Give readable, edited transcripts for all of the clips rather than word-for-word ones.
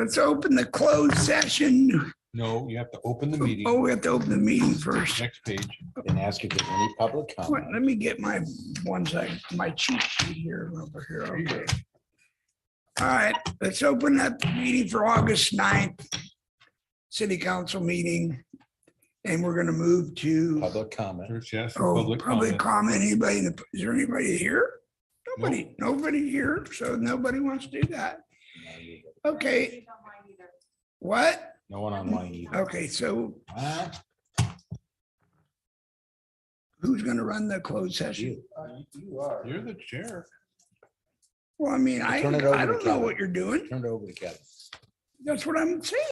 let's open the closed session. No, you have to open the meeting, Oh, we have to open the meeting first. next page. And ask if there's any public Wait, comment. let me get my my cheat sheet here over here. Okay. All right, let's open up the meeting for August 9th. City council meeting. And we're gonna move to, Public comment. First, yes, for public public comment. comment. Anybody, is there anybody here? Nobody here, so nobody wants to do that. Okay. What? No one online either. Okay, so Huh? who's gonna run the closed session? You are. You're the chair. Well, I mean, I Turn it over to don't know Kevin. what you're doing. Turn it over to Kevin. That's what I'm saying.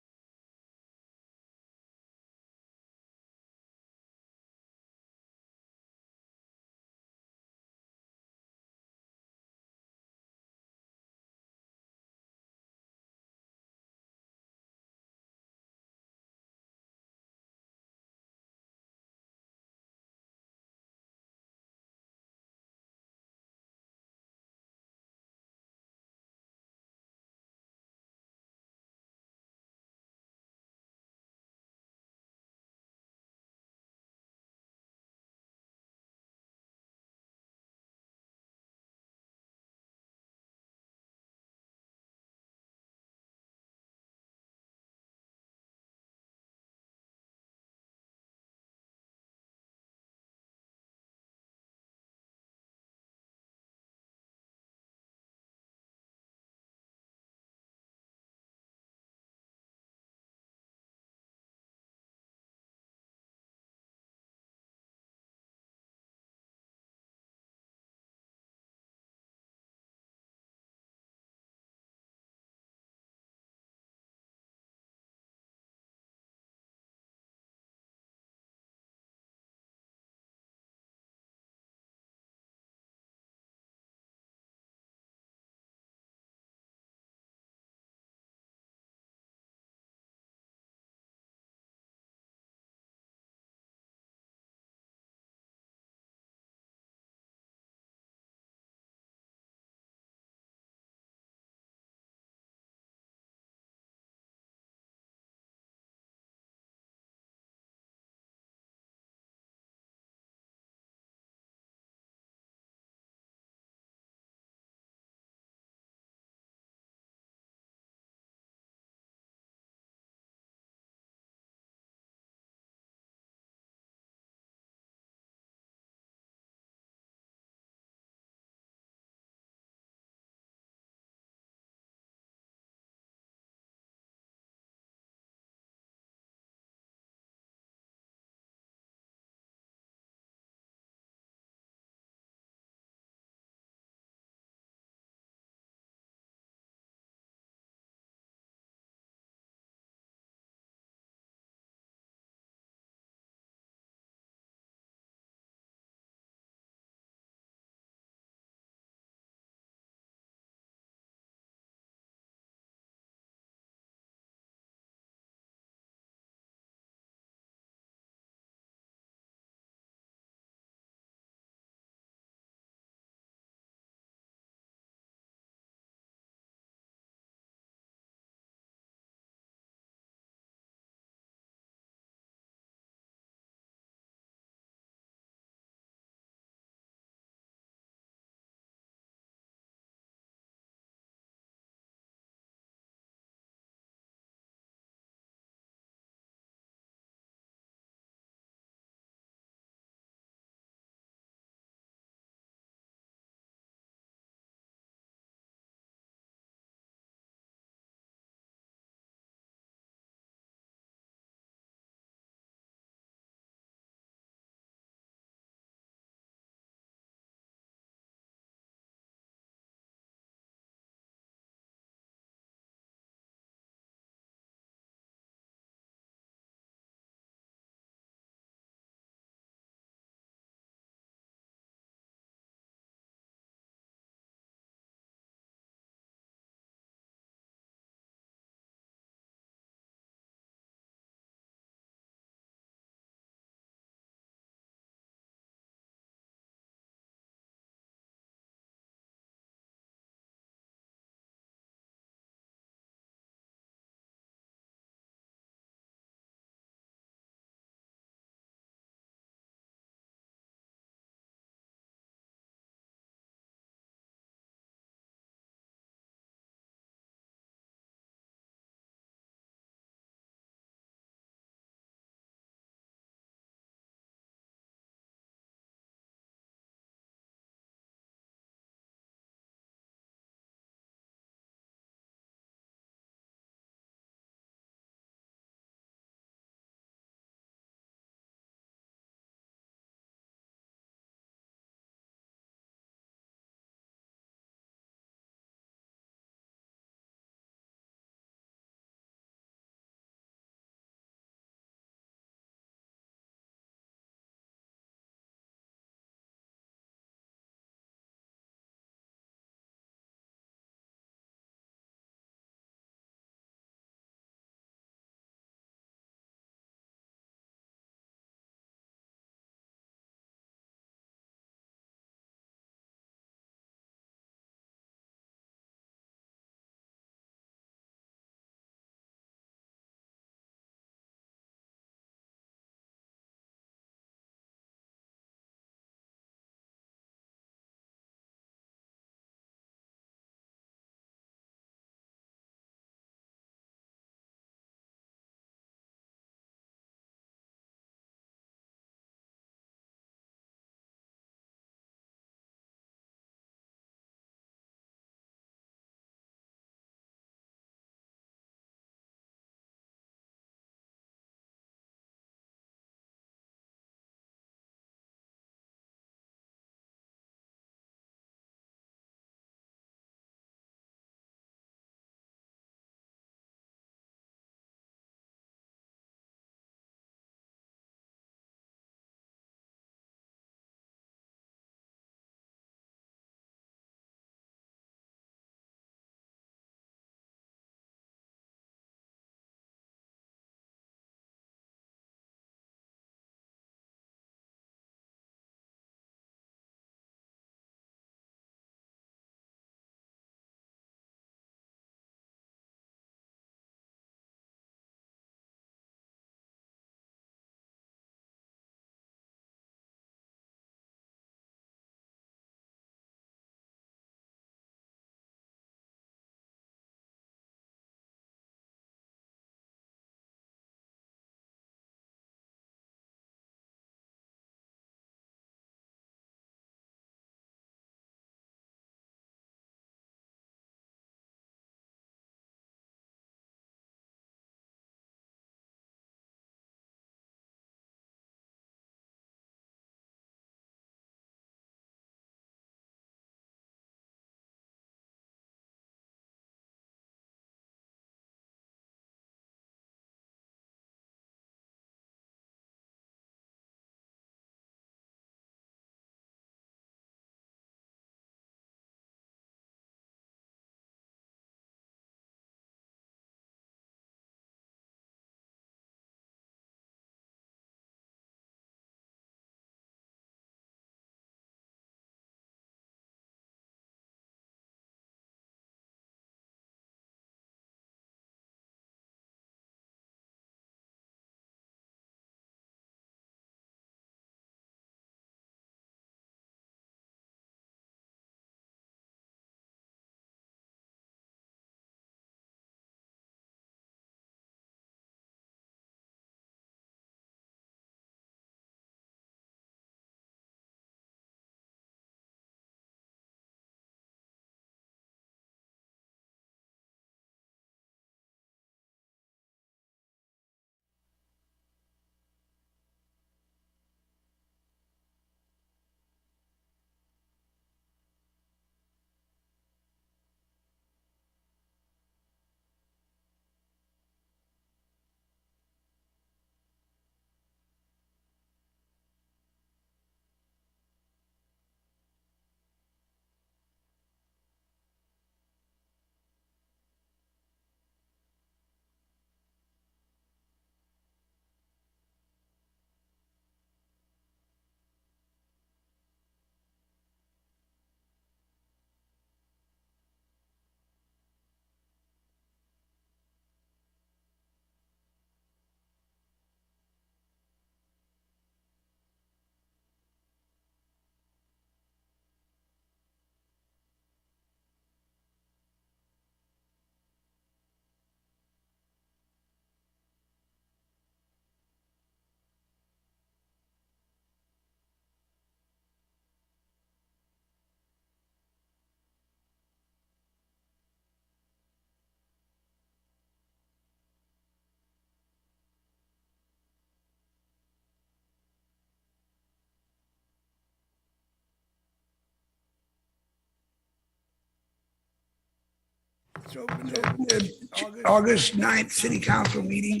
Let's open the August 9th city council meeting.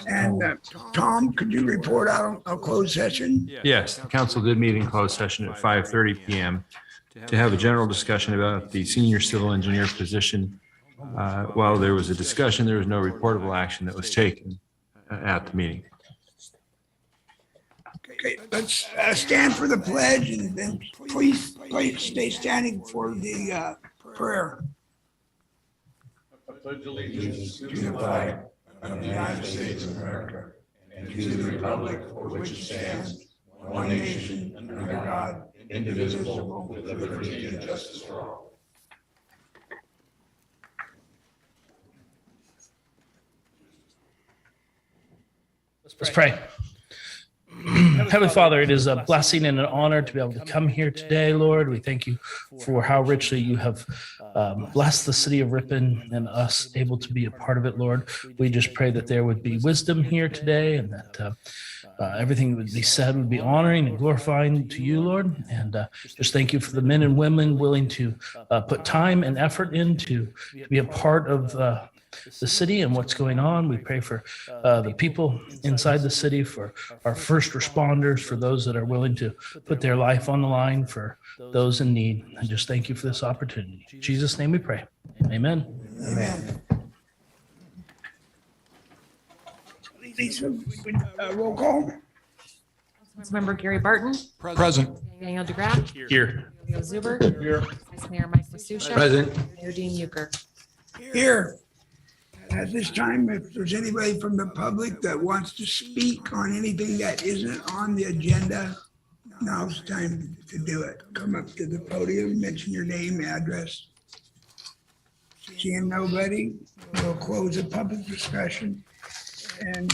And Tom, could you report out on a closed session? Yes, the council did meet in closed session at 5:30 PM to have a general discussion about the senior civil engineer position. While there was a discussion, there was no reportable action that was taken at the meeting. Okay, let's stand for the pledge and then please stay standing for the prayer. Pledge allegiance To the flag of the United States of America and to the republic for which it stands, one nation, under God, indivisible, with liberty and justice for all. Let's pray. Heavenly Father, it is a blessing and an honor to be able to come here today, Lord. We thank you for how richly you have blessed the city of Ripon and us able to be a part of it, Lord. We just pray that there would be wisdom here today and that everything that would be said would be honoring and glorifying to you, Lord. And just thank you for the men and women willing to put time and effort into to be a part of the city and what's going on. We pray for the people inside the city, for our first responders, for those that are willing to put their life on the line, for those in need. And just thank you for this opportunity. In Jesus' name we pray. Amen. Amen. Lisa, roll call. Councilmember Gary Barton, Present. Daniel DeGraff, Here. Leo Zuber, Here. Vice Mayor Mike Masucci, Present. Mayor Dean Euchre. Here. At this time, if there's anybody from the public that wants to speak on anything that isn't on the agenda, now's the time to do it. Come up to the podium, mention your name, address. Seeing nobody, we'll close the public discussion and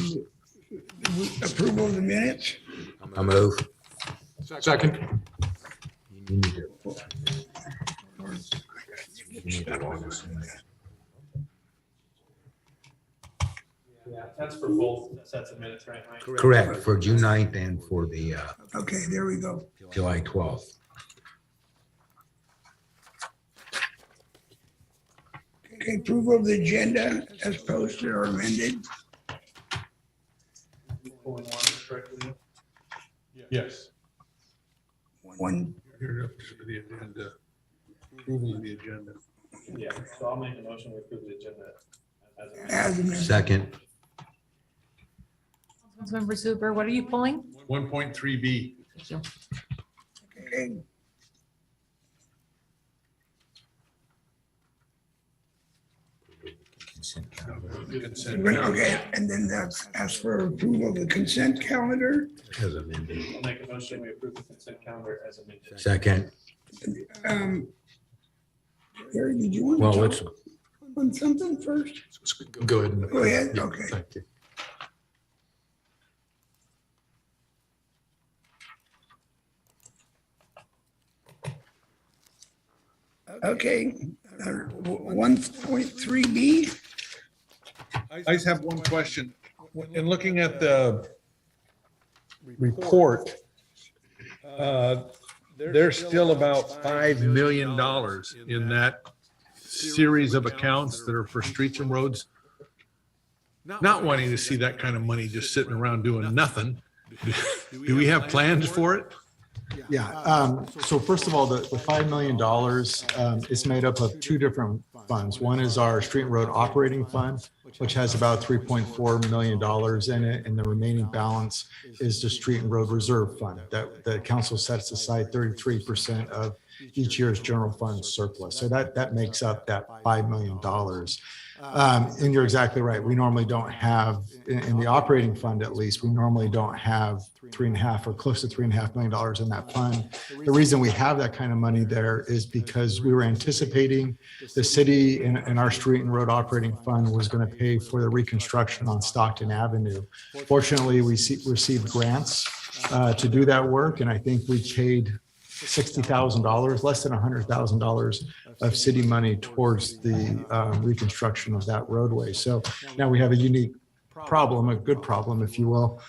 approval of the minutes. I move. Second. Yeah, that's for both sets of minutes, right, Mike? Correct, for June 9th and for the Okay, there we go. July 12th. Okay, approval of the agenda as posted or amended. Yes. One, Here up to the agenda. Approval of the agenda. Yeah, so I'll make a motion to approve the agenda. as amended. Second. Councilmember Zuber, what are you pulling? 1.3B. Thank you. Okay. Consent. Okay, and then that's ask for approval of the consent calendar. As amended. I'll make a motion, we approve the consent calendar as amended. Second. Gary, did you want Well, to let's, talk on something first? Go ahead. Go ahead, Yeah, okay. Thank you. Okay, 1.3B. I just have one question. In looking at the report, there's still about $5 million in that series of accounts that are for streets and roads. Not wanting to see that kind of money just sitting around doing nothing. Do we have plans for it? Yeah, so first of all, the $5 million is made up of two different funds. One is our Street and Road Operating Fund, which has about $3.4 million in it, and the remaining balance is the Street and Road Reserve Fund that the council sets aside 33% of each year's general fund surplus. So that makes up that $5 million. And you're exactly right. We normally don't have, in the operating fund at least, we normally don't have $3.5 or close to $3.5 million in that fund. The reason we have that kind of money there is because we were anticipating the city in our street and road operating fund was going to pay for the reconstruction on Stockton Avenue. Fortunately, we received grants to do that work, and I think we paid $60,000, less than $100,000 of city money towards the reconstruction of that roadway. So now we have a unique problem, a good problem, if you will,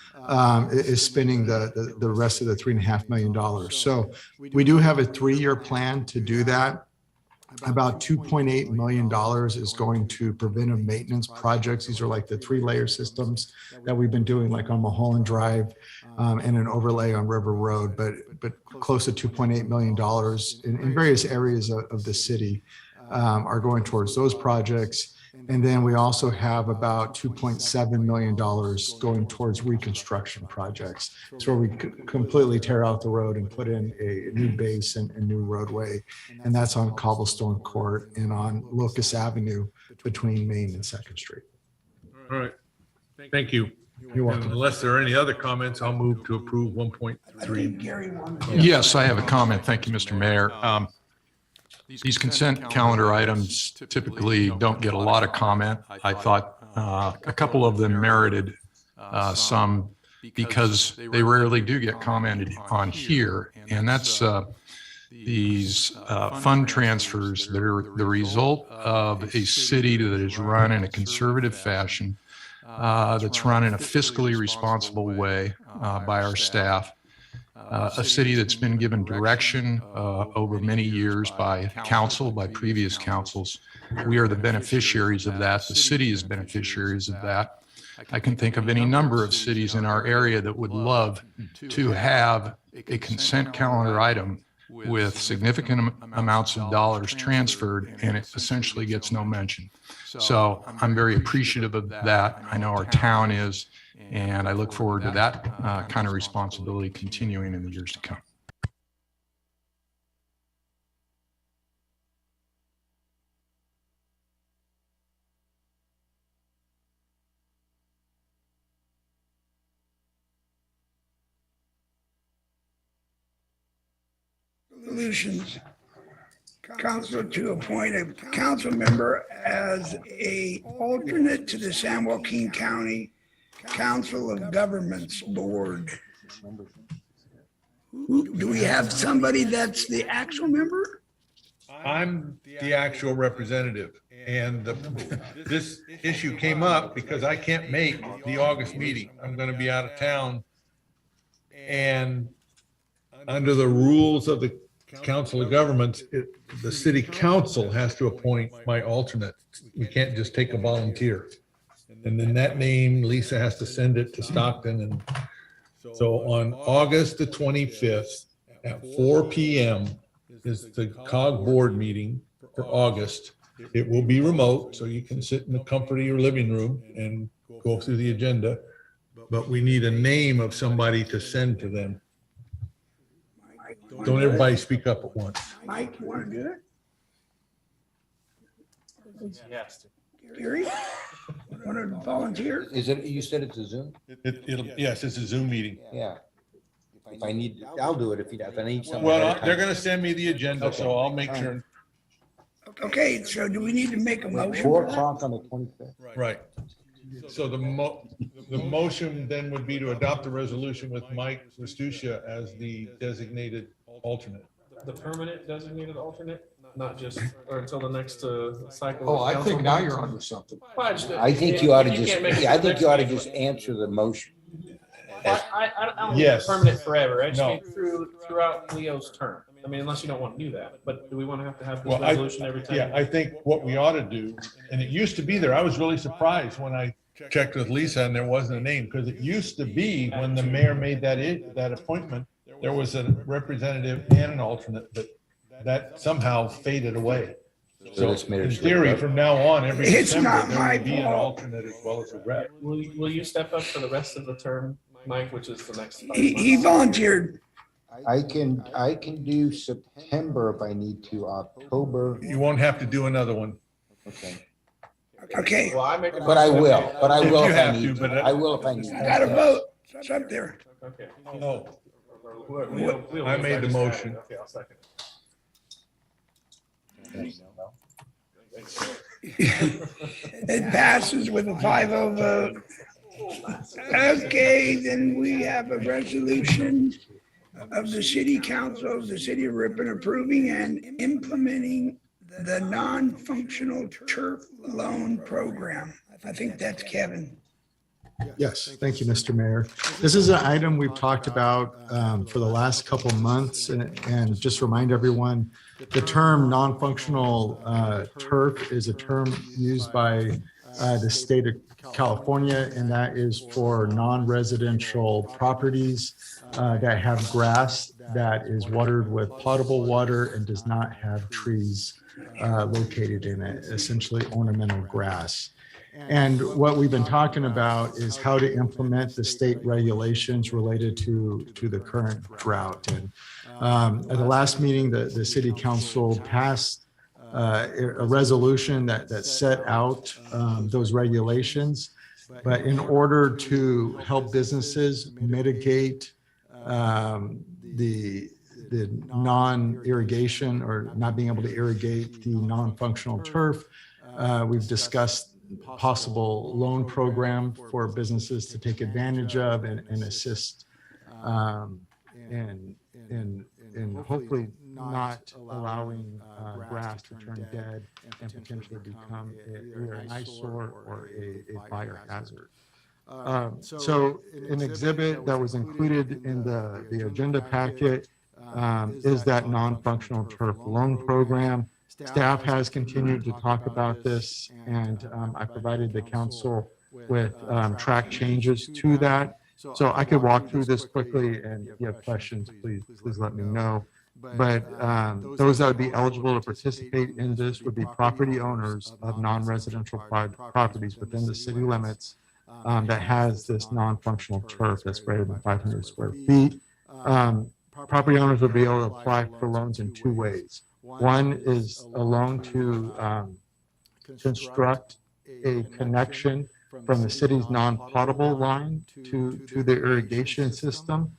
is spending the rest of the $3.5 million. So we do have a 3-year plan to do that. about $2.8 million is going to preventive maintenance projects. These are like the 3-layer systems that we've been doing, like on Mulholland Drive and an overlay on River Road, but close to $2.8 million in various areas of the city are going towards those projects. And then we also have about $2.7 million going towards reconstruction projects. It's where we completely tear out the road and put in a new base and new roadway. And that's on Cobblestone Court and on Locust Avenue between Main and Second Street. All right. Thank you. You're welcome. Unless there are any other comments, I'll move to approve I think 1.3. Gary wanted. Yes, I have a comment. Thank you, Mr. Mayor. These consent calendar items typically don't get a lot of comment. I thought a couple of them merited some because they rarely do get commented on here. And that's these fund transfers that are the result of a city that is run in a conservative fashion, that's run in a fiscally responsible way by our staff. A city that's been given direction over many years by council, by previous councils. We are the beneficiaries of that. The city is beneficiaries of that. I can think of any number of cities in our area that would love to have a consent calendar item with significant amounts of dollars transferred, and it essentially gets no mention. So I'm very appreciative of that. I know our town is. And I look forward to that kind of responsibility continuing in the years to come. Resolutions. Council to appoint a council member as a alternate to the San Joaquin County Council of Governments Board. Do we have somebody that's the actual member? I'm the actual representative, and this issue came up because I can't make the August meeting. I'm going to be out of town. And under the rules of the Council of Governments, the city council has to appoint my alternate. We can't just take a volunteer. And then that name, Lisa has to send it to Stockton. And so on August the 25th at 4 p.m. is the COG board meeting for August. It will be remote, so you can sit in the comfort of your living room and go through the agenda. But we need a name of somebody to send to them. Don't everybody speak up at once. Mike, you want to do it? Yes. Gary? Want to volunteer? Is it, you said it's a Zoom? Yes, it's a Zoom meeting. Yeah. If I need, I'll do it if I need something. Well, they're going to send me the agenda, so I'll make sure. Okay, so do we need to make a motion? 4 for that? o'clock on the 25th. Right. So the motion then would be to adopt the resolution with Mike Restuccia as the designated alternate. The permanent designated alternate, not just, or until the next cycle. Oh, of I think council now meetings? you're onto something. Well, I just- I think you ought to just, can't make it I to the think next you ought to meeting. just answer the motion. I don't mean Yes. permanent forever. I just No. mean throughout Leo's term. I mean, unless you don't want to do that, but do we want to have this Well, I- resolution every time? Yeah, I think what we ought to do, and it used to be there, I was really surprised when I checked with Lisa and there wasn't a name, because it used to be when the mayor made that appointment, there was a representative and an alternate, but that somehow faded away. So let's make it in short, theory, right? from now on, every It's December, not there my will be an fault. alternate as well as a rep. Will you step up for the rest of the term, Mike, which is the next? 5 He months? volunteered. I can do September if I need to, October. You won't have to do another one. Okay. Okay, Well, I make a But I motion will, that- but I If will you if I have need to, to. but I will if I need got to to. vote. It's up there. Okay. No, We'll- I made the just- motion. Okay, I'll second. It passes with a 5-0 vote. Okay, then we have a resolution of the city council of the city of Ripon approving and implementing the non-functional turf loan program. I think that's Kevin. Yes, thank you, Mr. Mayor. This is an item we've talked about for the last couple months, and just remind everyone, the term non-functional turf is a term used by the state of California, and that is for non-residential properties that have grass that is watered with potable water and does not have trees located in it, essentially ornamental grass. And what we've been talking about is how to implement the state regulations related to the current drought. And at the last meeting, the city council passed a resolution that set out those regulations. But in order to help businesses mitigate the non-irrigation or not being able to irrigate the non-functional turf, we've discussed possible loan program for businesses to take advantage of and assist in hopefully not allowing grass to turn dead and potentially become either an eyesore or a fire hazard. So an exhibit that was included in the agenda packet is that non-functional turf loan program. Staff has continued to talk about this, and I provided the council with track changes to that. So I could walk through this quickly, and if you have questions, please let me know. But those that would be eligible to participate in this would be property owners of non-residential properties within the city limits that has this non-functional turf that's greater than 500 square feet. Property owners will be able to apply for loans in two ways. One is a loan to construct a connection from the city's non-potable line to the irrigation system.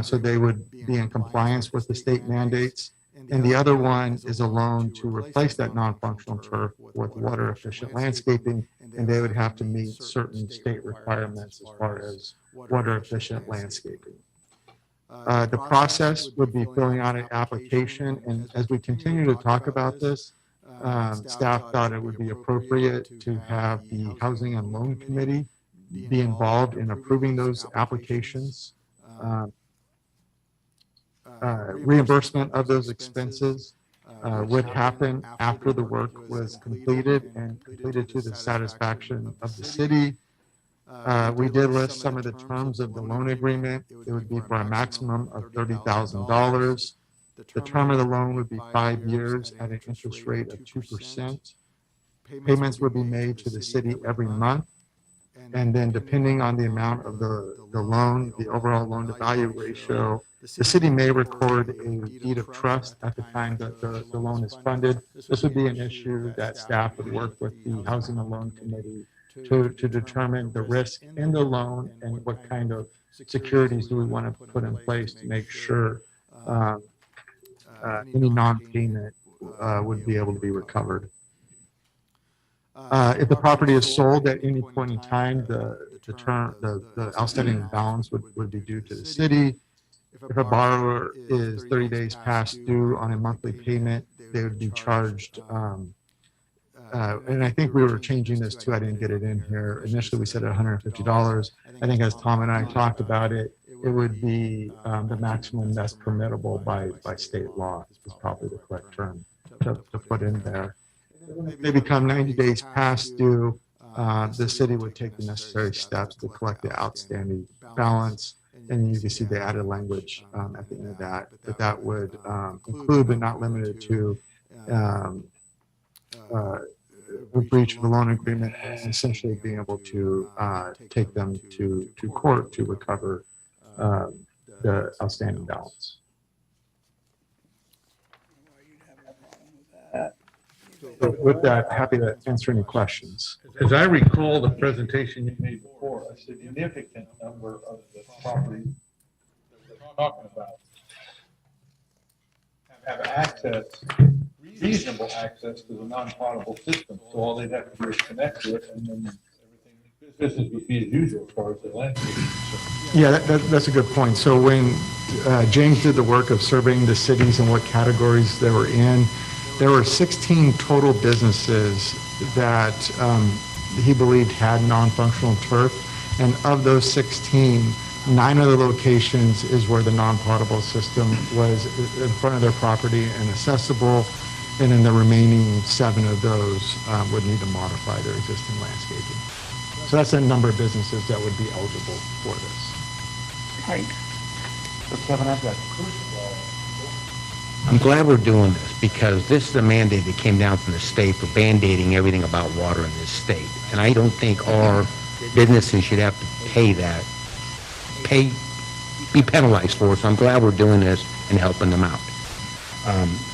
So they would be in compliance with the state mandates. And the other one is a loan to replace that non-functional turf with water efficient landscaping. And they would have to meet certain state requirements as far as water efficient landscaping. The process would be filling out an application, and as we continue to talk about this, staff thought it would be appropriate to have the Housing and Loan Committee be involved in approving those applications. Reimbursement of those expenses would happen after the work was completed and completed to the satisfaction of the city. We did list some of the terms of the loan agreement. It would be for a maximum of $30,000. The term of the loan would be 5 years at an interest rate of 2%. Payments would be made to the city every month. And then depending on the amount of the loan, the overall loan to value ratio, the city may record a deed of trust at the time that the loan is funded. This would be an issue that staff would work with the Housing and Loan Committee to determine the risk in the loan and what kind of securities do we want to put in place to make sure any non-payment would be able to be recovered. If the property is sold at any point in time, the outstanding balance would be due to the city. If a borrower is 30 days past due on a monthly payment, they would be charged. And I think we were changing this too. I didn't get it in here. Initially, we said $150. I think as Tom and I talked about it, it would be the maximum that's permittable by state law is probably the correct term to put in there. If they become 90 days past due, the city would take the necessary steps to collect the outstanding balance. And you can see the added language at the end of that, that would include but not limited to a breach of the loan agreement and essentially being able to take them to court to recover the outstanding balance. So with that, happy to answer any questions. As I recall the presentation you made before, a significant number of the properties that we're talking about have access, reasonable access to the non-potable system. So all they'd have to do is connect to it, and then everything, business would be as usual as far as the landscape is concerned. Yeah, that's a good point. So when James did the work of surveying the cities and what categories they were in, there were 16 total businesses that he believed had non-functional turf. And of those 16, 9 of the locations is where the non-potable system was in front of their property and accessible. And then the remaining 7 of those would need to modify their existing landscaping. So that's a number of businesses that would be eligible for this. Mike? Kevin, I've got, I'm glad we're doing this because this is a mandate that came down from the state for band-aiding everything about water in this state. And I don't think our businesses should have to pay that, be penalized for it. So I'm glad we're doing this and helping them out.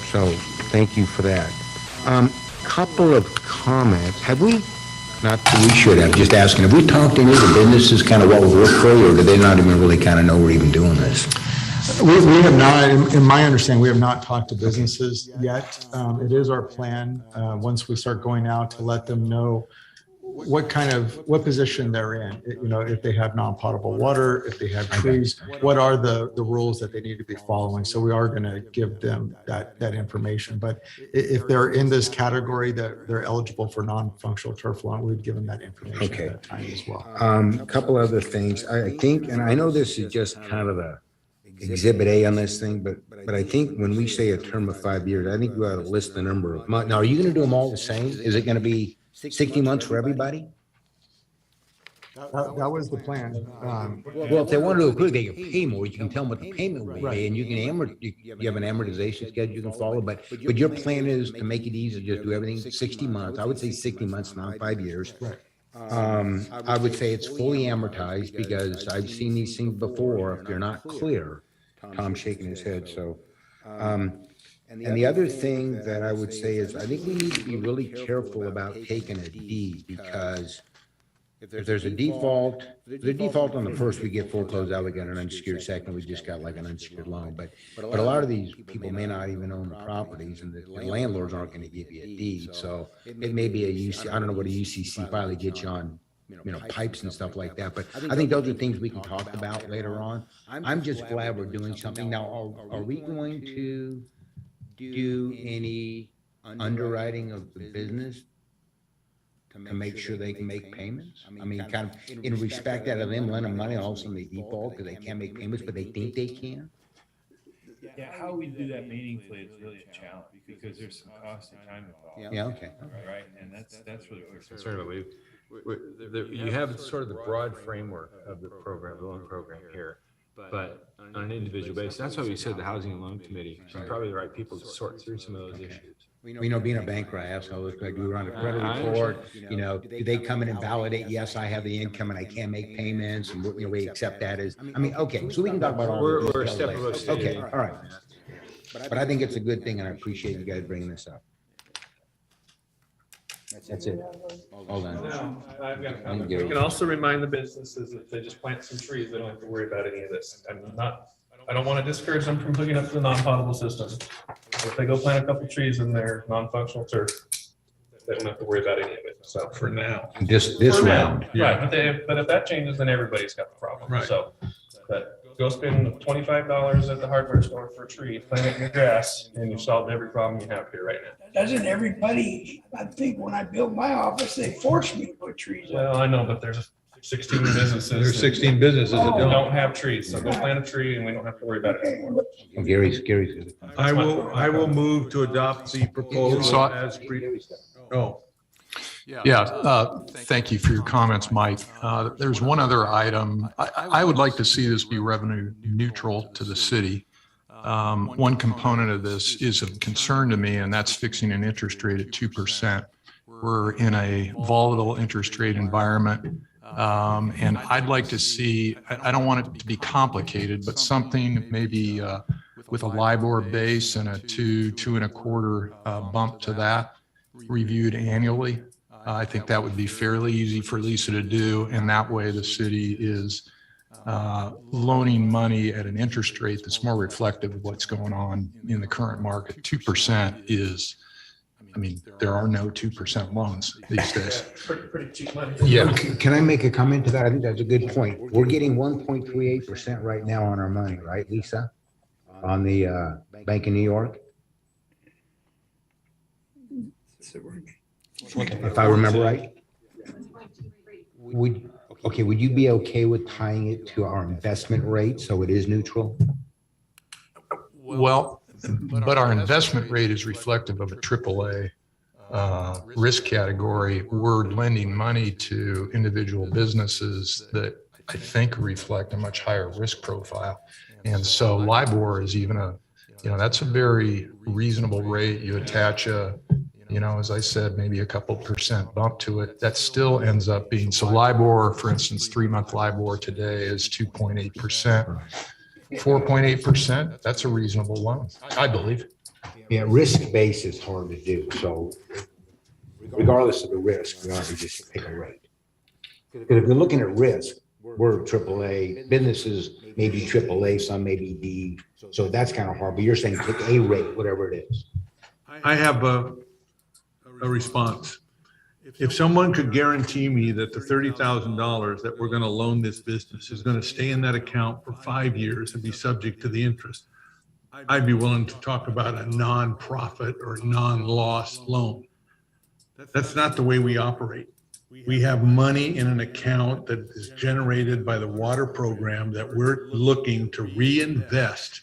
So thank you for that. Couple of comments. Have we, not that we should have, just asking, have we talked to any of the businesses kind of what would work for you, or do they not even really kind of know we're even doing this? We have not, in my understanding, we have not talked to businesses yet. It is our plan, once we start going out, to let them know what position they're in. You know, if they have non-potable water, if they have trees, what are the rules that they need to be following? So we are going to give them that information. But if they're in this category that they're eligible for non-functional turf lawn, we'd give them that information at that time as well. A couple other things. I think, and I know this is just kind of a exhibit A on this thing, but I think when we say a term of 5 years, I think we ought to list the number of months. Now, are you going to do them all the same? Is it going to be 60 months for everybody? That was the plan. Well, if they want to include, they can pay more. You can tell them what the payment will be, and you can you have an amortization schedule you can follow. But your plan is to make it easy, just do everything 60 months. I would say 60 months, not 5 years. Right. I would say it's fully amortized because I've seen these things before. If they're not clear, Tom's shaking his head. So, and the other thing that I would say is I think we need to be really careful about taking a deed, because if there's a default, the default on the first, we get foreclosed out, we got an unsecured second, we just got like an unsecured loan. But a lot of these people may not even own the properties, and the landlords aren't going to give you a deed. So it may be a UC, I don't know what a UCC finally gets you on, pipes and stuff like that. But I think those are things we can talk about later on. I'm just glad we're doing something. Now, are we going to do any underwriting of the business to make sure they can make payments? I mean, kind of in respect out of them lending money, all of a sudden they default because they can't make payments, but they think they can? Yeah, how we do that meaningfully is really a challenge because there's some cost and time involved. Yeah, okay. Right, and that's really what we're concerned about. You have sort of the broad framework of the program, the loan program here, but on an individual basis, that's why we said the Housing and Loan Committee are probably the right people to sort through some of those issues. Being a banker, I ask all this, do we run a credit report? Do they come in and validate, yes, I have the income and I can make payments, and we accept that as, okay, so we can talk about all the We're a details step later. above state Okay, aid. all right. But I think it's a good thing, and I appreciate you guys bringing this up. That's it. All done. Now, I've got a Thank comment. you. We can also remind the businesses that if they just plant some trees, they don't have to worry about any of this. I don't want to discourage them from hooking up to the non-potable system. If they go plant a couple trees in their non-functional turf, they don't have to worry about any of it. So for now. This For now, round. right, but if that changes, then everybody's got the problem. Right. So, but go spend $25 at the hardware store for a tree, plant it in your grass, and you've solved every problem you have here right now. Doesn't everybody, I think when I built my office, they forced me to put trees up. Well, I know, but there's 16 businesses. There's 16 businesses that that don't. don't have trees, so go plant a tree and we don't have to worry about it anymore. Oh, Gary's good. I will move to adopt the proposal So as oh, Yeah, thank you for your comments, Mike. There's one other item. I would like to see this be revenue neutral to the city. One component of this is of concern to me, and that's fixing an interest rate at 2%. We're in a volatile interest rate environment. And I'd like to see, I don't want it to be complicated, but something maybe with a LIBOR base and a 2.25 bump to that, reviewed annually. I think that would be fairly easy for Lisa to do. And that way the city is loaning money at an interest rate that's more reflective of what's going on in the current market. 2% is, there are no 2% loans these days. Pretty cheap money. Yeah. Can I make a comment to that? I think that's a good point. We're getting 1.38% right now on our money, right, Lisa? On the Bank of New York, if I remember right. Okay, would you be okay with tying it to our investment rate so it is neutral? Well, but our investment rate is reflective of a AAA risk category. We're lending money to individual businesses that I think reflect a much higher risk profile. And so LIBOR is even that's a very reasonable rate. You attach as I said, maybe a couple % bump to it. That still ends up being, so LIBOR, for instance, 3-month LIBOR today is 2.8%. 4.8%, that's a reasonable loan, I believe. Yeah, risk base is hard to do. So regardless of the risk, we ought to just pick a rate. Because if you're looking at risk, we're AAA, businesses maybe AAA, some maybe D. So that's kind of hard, but you're saying pick a rate, whatever it is. I have a response. If someone could guarantee me that the $30,000 that we're going to loan this business is going to stay in that account for 5 years and be subject to the interest, I'd be willing to talk about a non-profit or non-loss loan. That's not the way we operate. We have money in an account that is generated by the water program that we're looking to reinvest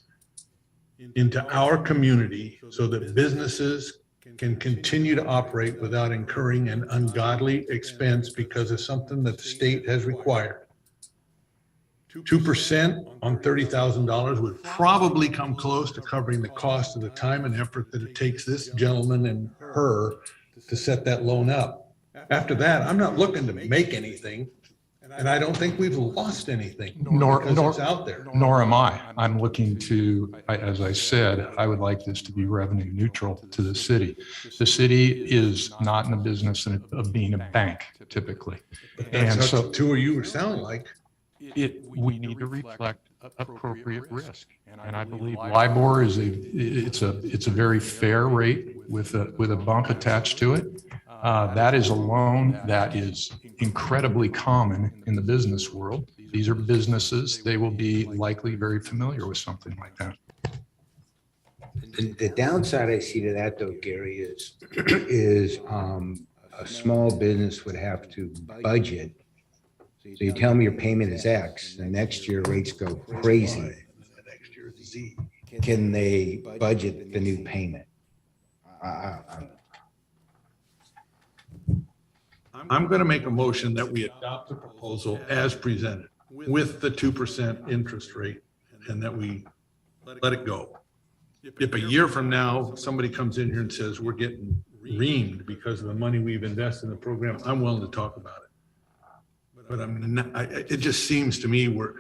into our community so that businesses can continue to operate without incurring an ungodly expense because of something that the state has required. 2% on $30,000 would probably come close to covering the cost of the time and effort that it takes this gentleman and her to set that loan up. After that, I'm not looking to make anything, and I don't think we've lost anything because it's out there. Nor am I. I'm looking to, as I said, I would like this to be revenue neutral to the city. The city is not in the business of being a bank typically. And And so so two of you sound like. we need to reflect appropriate risk. And I believe LIBOR is it's a very fair rate with a bump attached to it. That is a loan that is incredibly common in the business world. These are businesses. They will be likely very familiar with something like that. The downside I see to that though, Gary, is a small business would have to budget. So you tell me your payment is X, and next year rates go crazy. Can they budget the new payment? I'm going to make a motion that we adopt the proposal as presented with the 2% interest rate and that we let it go. If a year from now, somebody comes in here and says, we're getting reamed because of the money we've invested in the program, I'm willing to talk about it. But it just seems to me we're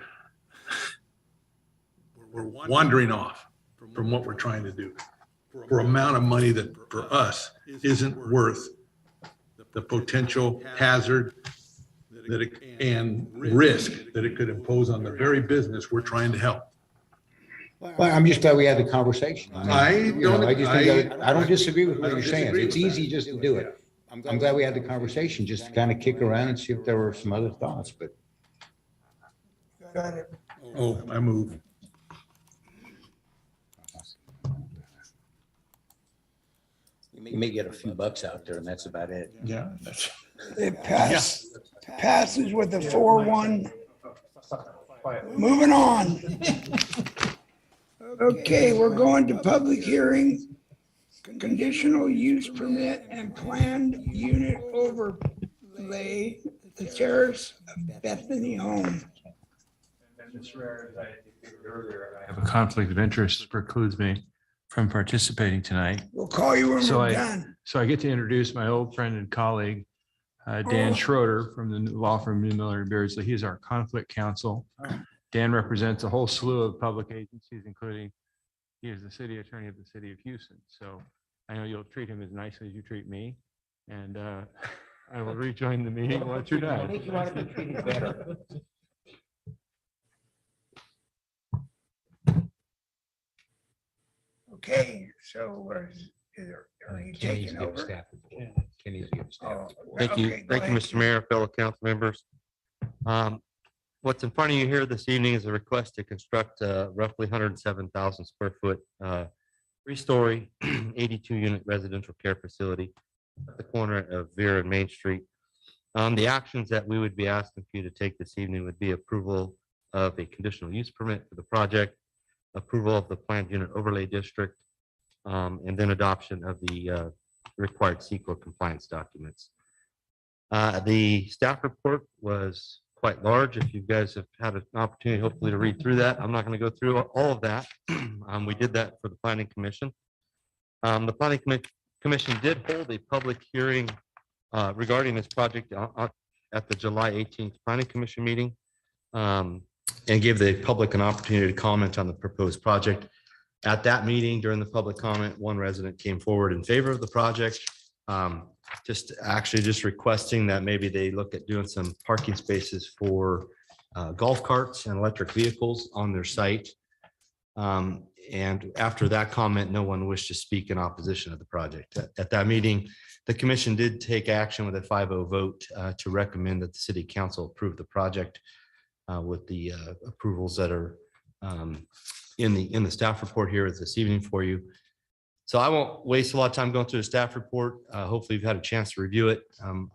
wandering off from what we're trying to do for amount of money that for us isn't worth the potential hazard and risk that it could impose on the very business we're trying to help. Well, I'm just glad we had the conversation. I don't disagree with what you're saying. disagree It's with that. easy just to do it. I'm glad we had the conversation, just to kind of kick around and see if there were some other thoughts, but. Oh, I move. You may get a few bucks out there and that's about it. Yeah. It passes with a 4-1. Moving on. Okay, we're going to public hearing, conditional use permit and planned unit overlay, the terrace of Bethany Home. I have a conflict of interest precludes me from participating tonight. We'll call you when So we're I- done. So I get to introduce my old friend and colleague, Dan Oh. Schroeder from the law firm New Miller and Beardsley. He is our conflict counsel. Dan represents a whole slew of public agencies, including he is the city attorney of the city of Houston. So I know you'll treat him as nicely as you treat me. And I will rejoin the meeting once you're done. Okay, so are you taking over? Oh, Thank you. okay, go Thank you, ahead. Mr. Mayor, fellow council members. What's in front of you here this evening is a request to construct a roughly 107,000 square foot, 3-story, 82 unit residential care facility at the corner of Vera and Main Street. The actions that we would be asking for you to take this evening would be approval of a conditional use permit for the project, approval of the planned unit overlay district, and then adoption of the required CEQA compliance documents. The staff report was quite large. If you guys have had an opportunity, hopefully, to read through that, I'm not going to go through all of that. We did that for the Planning Commission. The Planning Commission did hold a public hearing regarding this project at the July 18th Planning Commission meeting, and gave the public an opportunity to comment on the proposed project. At that meeting, during the public comment, one resident came forward in favor of the project, just requesting that maybe they look at doing some parking spaces for golf carts and electric vehicles on their site. And after that comment, no one wished to speak in opposition of the project. At that meeting, the commission did take action with a 5-0 vote to recommend that the city council approve the project with the approvals that are in the staff report here this evening for you. So I won't waste a lot of time going through the staff report. Hopefully you've had a chance to review it.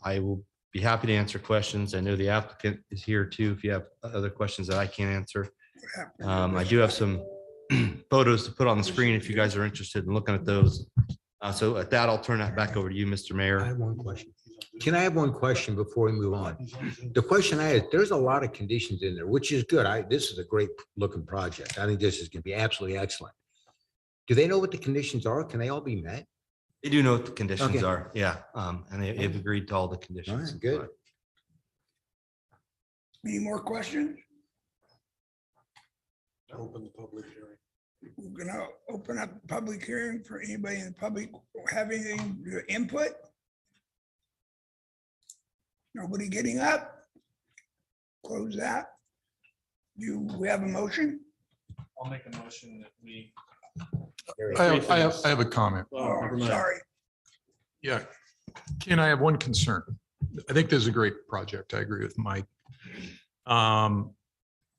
I will be happy to answer questions. I know the applicant is here too, if you have other questions that I can't answer. I do have some photos to put on the screen if you guys are interested in looking at those. So at that, I'll turn that back over to you, Mr. I Mayor. have one question. Can I have one question before we move on? The question I had, there's a lot of conditions in there, which is good. This is a great looking project. I think this is going to be absolutely excellent. Do they know what the conditions are? Can they all be met? They do know what the conditions Okay. are, yeah, and they've agreed to all the All conditions. right, good. Any more questions? Open the public hearing. We're gonna open up the public hearing for anybody in the public have anything to input. Nobody getting up? Close that. We have a motion? I'll make a motion that we. I have a comment. Oh, sorry. Yeah. Ken, I have one concern. I think this is a great project. I agree with Mike.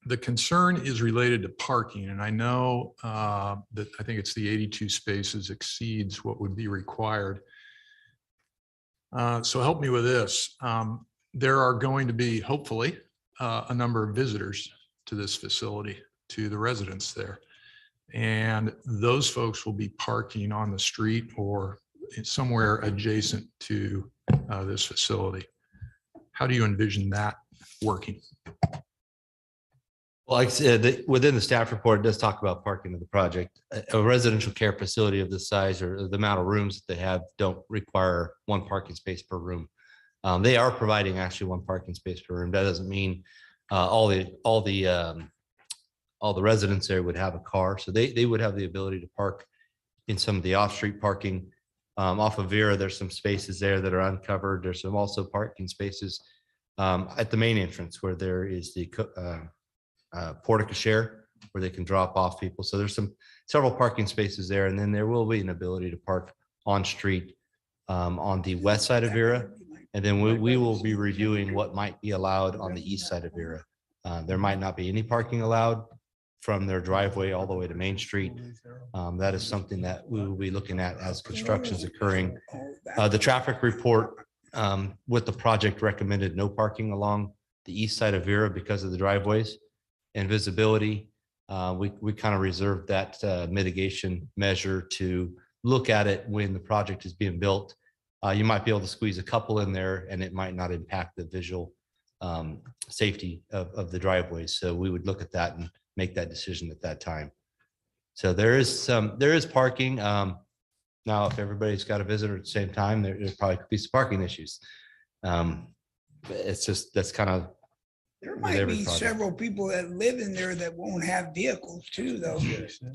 The concern is related to parking, and I know that I think it's the 82 spaces exceeds what would be required. So help me with this. There are going to be, hopefully, a number of visitors to this facility, to the residents there. And those folks will be parking on the street or somewhere adjacent to this facility. How do you envision that working? Well, like I said, within the staff report, it does talk about parking of the project. A residential care facility of this size or the amount of rooms that they have don't require one parking space per room. They are providing actually one parking space per room. That doesn't mean all the residents there would have a car. So they would have the ability to park in some of the off-street parking. Off of Vera, there's some spaces there that are uncovered. There's some also parking spaces at the main entrance where there is the portico share where they can drop off people. So there's several parking spaces there. And then there will be an ability to park on street on the west side of Vera. And then we will be reviewing what might be allowed on the east side of Vera. There might not be any parking allowed from their driveway all the way to Main Street. That is something that we will be looking at as construction is occurring. The traffic report with the project recommended no parking along the east side of Vera because of the driveways and visibility. We kind of reserved that mitigation measure to look at it when the project is being built. You might be able to squeeze a couple in there and it might not impact the visual safety of the driveways. So we would look at that and make that decision at that time. So there is parking. Now, if everybody's got a visitor at the same time, there probably could be some parking issues. It's just, that's kind of. There with might every be project. several people that live in there that won't have vehicles too, though,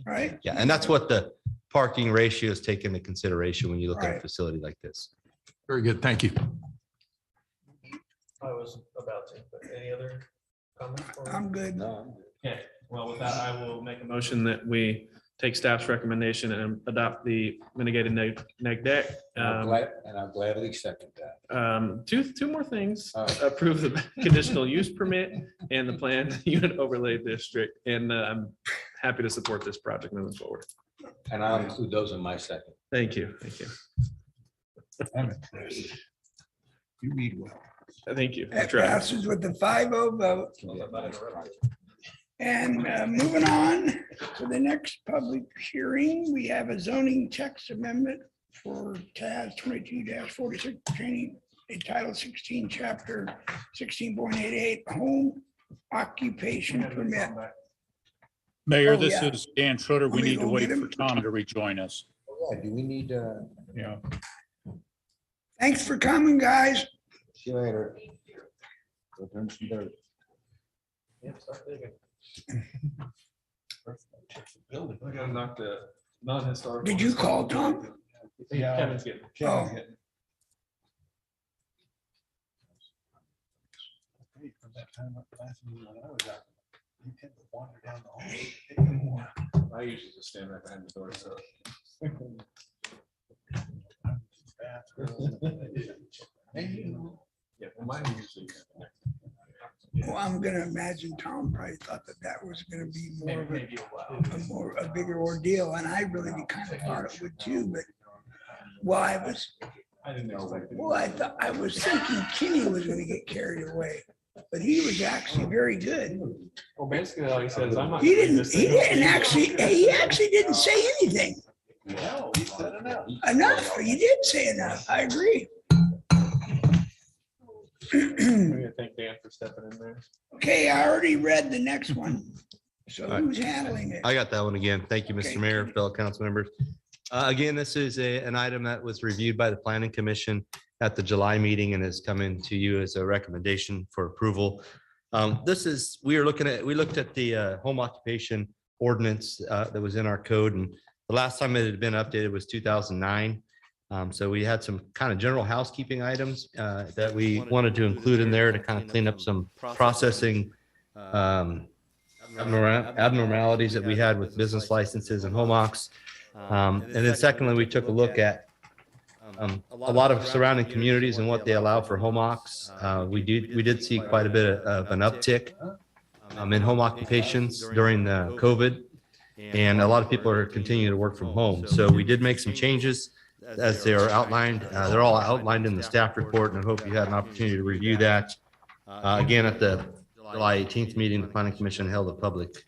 right? Yeah, and that's what the parking ratios take into consideration when you look at a Right. facility like this. Very good. Thank you. I was about to, but any other comments? I'm good. Okay, well, with that, I will make a motion that we take staff's recommendation and adopt the mitigated neg deck. I'll gladly second that. Two more things. Approve the conditional use permit and the planned unit overlay district. And I'm happy to support this project moving forward. And I'll include those in my second. Thank you. Thank you. You read well. Thank you. That passes with the 5-0 vote. And moving on to the next public hearing, we have a zoning text amendment for TAS 22-46 training, in Title 16, Chapter 16.88, home occupation permit. Mayor, Oh, this yeah. is Dan Schroeder. We Let me need to go wait get him. for Tom to rejoin us. Yeah, do we need to? Yeah. Thanks for coming, guys. See you later. Go turn some dirt. I gotta knock the non-historical. Did you call Tom? Yeah. Kevin's getting. Oh. From that time up last meeting when I was out, you tend to wander down the hall. I usually just stand right behind the door, so. Yeah, well, mine usually. Well, I'm gonna imagine Tom probably thought that that was gonna be more of Maybe a while. a bigger ordeal, and I really kind of thought it would too, but well, I didn't expect it. I thought, I was thinking Kenny was gonna get carried away, but he was actually very good. Well, basically, all he says, I'm not. He didn't actually didn't say anything. No, he said enough. Enough, he did say enough, I agree. I'm gonna thank Dan for stepping in there. Okay, I already read the next one, so who's handling it? I got that one again. Thank you, Okay. Mr. Mayor, fellow council members. Again, this is an item that was reviewed by the planning commission at the July meeting and is coming to you as a recommendation for approval. We looked at the home occupation ordinance that was in our code, and the last time it had been updated was 2009. So we had some kind of general housekeeping items that we wanted to include in there to kind of clean up some processing abnormalities that we had with business licenses and home ocs. And then secondly, we took a look at a lot of surrounding communities and what they allow for home ocs. We did see quite a bit of an uptick in home occupations during the COVID. And a lot of people are continuing to work from home. So we did make some changes as they are outlined. They're all outlined in the staff report, and I hope you had an opportunity to review that. Again, at the July 18th meeting, the planning commission held a public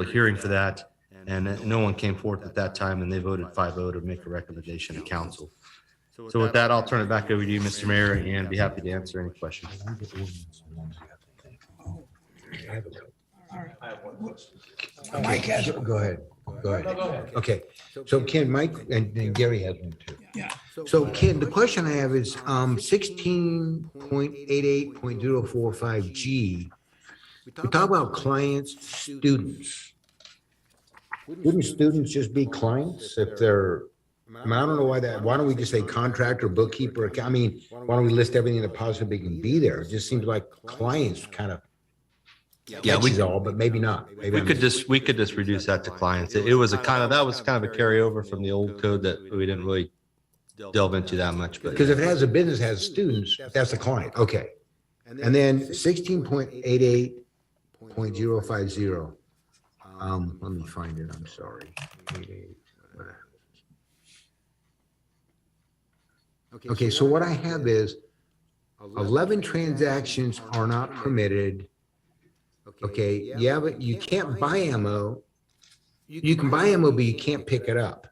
hearing for that. And no one came forth at that time, and they voted 5-0 to make a recommendation to council. So with that, I'll turn it back over to you, Mr. Mayor, and be happy to answer any questions. Mike has, Go ahead. Go No, go ahead. ahead. Okay, so Ken, Mike, and Gary has one too. yeah, So Ken, the question I have is 16.88.045G. We talk about clients, students. Wouldn't students just be clients if they're, I mean, I don't know why why don't we just say contractor, bookkeeper? I mean, why don't we list everything that possibly can be there? It just seems like clients kind of. Yeah, we catches all, but maybe not. Maybe We I'm could just reduce that to clients. It was that was kind of a carryover from the old code that we didn't really delve into that much, but. Because if it has a business, has students, that's a client, okay. And then 16.88.050. Let me find it, I'm sorry. 88. Okay, so what I have is 11 transactions are not permitted. Okay, yeah, but you can't buy ammo. You can buy ammo, but you can't pick it up.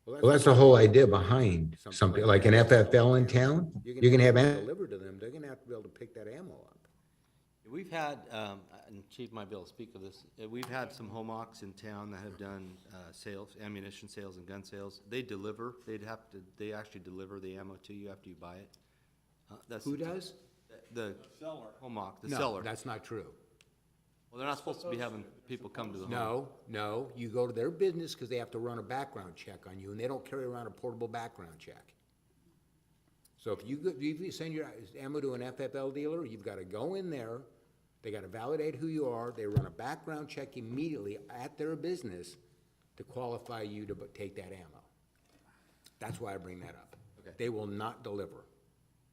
Well, that's the whole idea behind something like an FFL in town. You're gonna have ammo delivered to them. They're gonna have to be able to pick that ammo up. We've had, and Chief might be able to speak of this, we've had some home ocs in town that have done sales, ammunition sales and gun sales. They deliver, they actually deliver the ammo to you after you buy it. Who does? The seller. Home oc, the No, seller. that's not true. Well, they're not supposed to be having people come to the home. No, you go to their business because they have to run a background check on you, and they don't carry around a portable background check. So if you send your ammo to an FFL dealer, you've got to go in there, they got to validate who you are, they run a background check immediately at their business to qualify you to take that ammo. That's why I bring that up. Okay. They will not deliver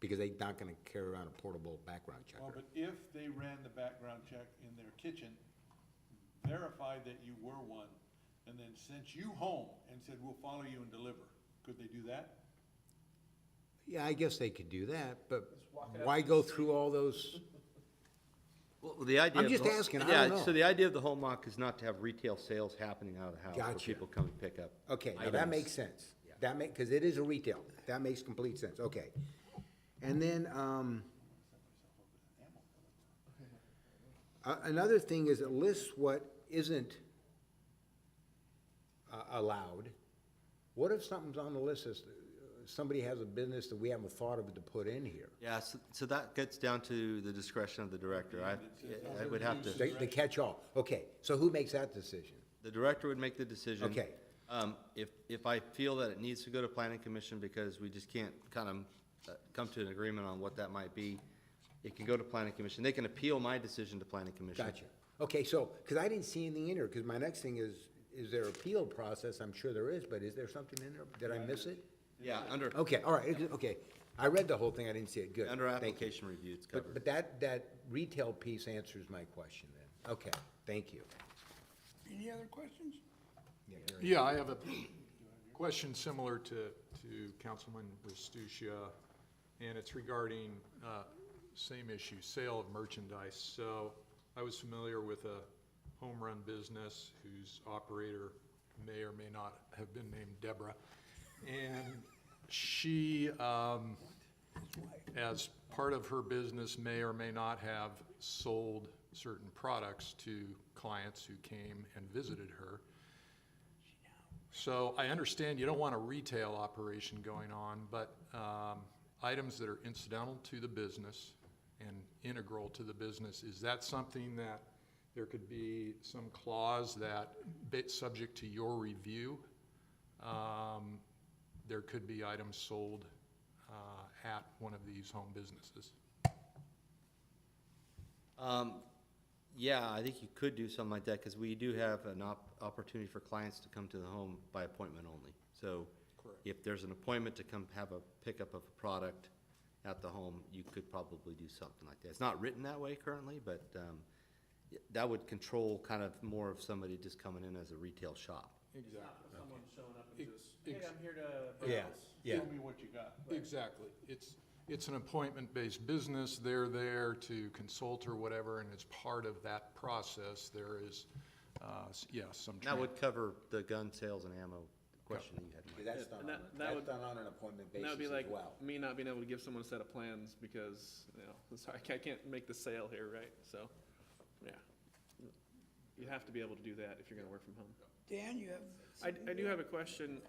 because they're not going to carry around a portable background checker. Well, but if they ran the background check in their kitchen, verified that you were one, and then sent you home and said, we'll follow you and deliver, could they do that? Yeah, I guess they could do that, but why go through all those? Well, the idea. I'm of just the- asking, I Yeah, don't know. so the idea of the home lock is not to have retail sales happening out of the house where Gotcha. people come and pick up. Okay, now that items. makes sense. Because it is a retail. That makes complete sense. Okay. And then, another thing is it lists what isn't allowed. What if something's on the list that's, somebody has a business that we haven't thought of to put in here? Yeah, so that gets down to the discretion of the director. I would have to, The catch-all. Okay, so who makes that decision? the director would make the decision. Okay. If I feel that it needs to go to planning commission because we just can't kind of come to an agreement on what that might be, it can go to planning commission. They can appeal my decision to planning commission. Gotcha. Okay, so, because I didn't see anything in here, because my next thing is there appeal process? I'm sure there is, but is there something in there? Did I miss it? Yeah, under, Okay, all right, okay. I read the whole thing, I didn't see it, good. under Thank you. application review, it's But, covered. but that retail piece answers my question then. Okay, thank you. Any other questions? Gary. Yeah, I have a question similar to Councilman Restuccia, and it's regarding same issue, sale of merchandise. So I was familiar with a home run business whose operator may or may not have been named Deborah. And she, as part of her business, may or may not have sold certain products to clients who came and visited her. So I understand you don't want a retail operation going on, but items that are incidental to the business and integral to the business, is that something that there could be some clause that, subject to your review, there could be items sold at one of these home businesses? Yeah, I think you could do something like that, because we do have an opportunity for clients to come to the home by appointment only. So Correct. if there's an appointment to come have a pickup of a product at the home, you could probably do something like that. It's not written that way currently, but that would control kind of more of somebody just coming in as a retail shop. Exactly. Someone showing up and Ex- just, hey, ex- I'm here to. Yeah, yeah. Show me what you got. Exactly. It's an appointment-based business. They're there to consult or whatever, and as part of that process, there is, some. That would cover the gun sales and ammo question that you had in mind. That's done And on, that would- that's done on an appointment And that would basis be as like well. me not being able to give someone a set of plans because, sorry, I can't make the sale here, right? So, yeah. You have to be able to do that if you're gonna work from home. Dan, you have? I do have a question.